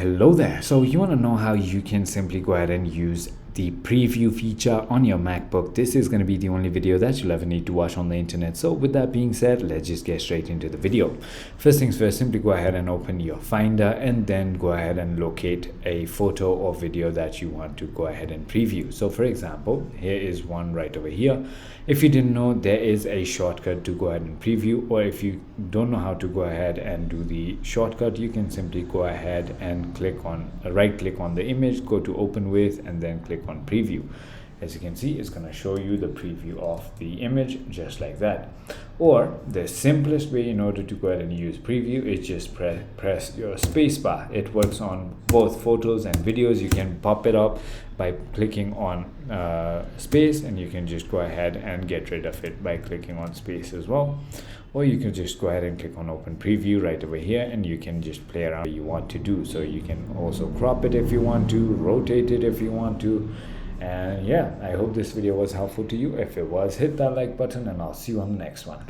Hello there. So you want to know how you can simply go ahead and use the preview feature on your MacBook. This is going to be the only video that you'll ever need to watch on the internet. So with that being said, let's just get straight into the video. First things first, simply go ahead and open your Finder and then go ahead and locate a photo or video that you want to go ahead and preview. So for example, here is one right over here. If you didn't know, there is a shortcut to go ahead and preview, or if you don't know how to go ahead and do the shortcut, you can simply go ahead and click on right click on the image, go to open with, and then click on preview. As you can see, it's going to show you the preview of the image just like that. Or the simplest way in order to go ahead and use preview is just press your space bar. It works on both photos and videos. You can pop it up by clicking on space, and you can just go ahead and get rid of it by clicking on space as well. Or you can just go ahead and click on open preview right over here, and you can just play around what you want to do. So you can also crop it if you want to, rotate it if you want to. And yeah, I hope this video was helpful to you. If it was, hit that like button, and I'll see you on the next one.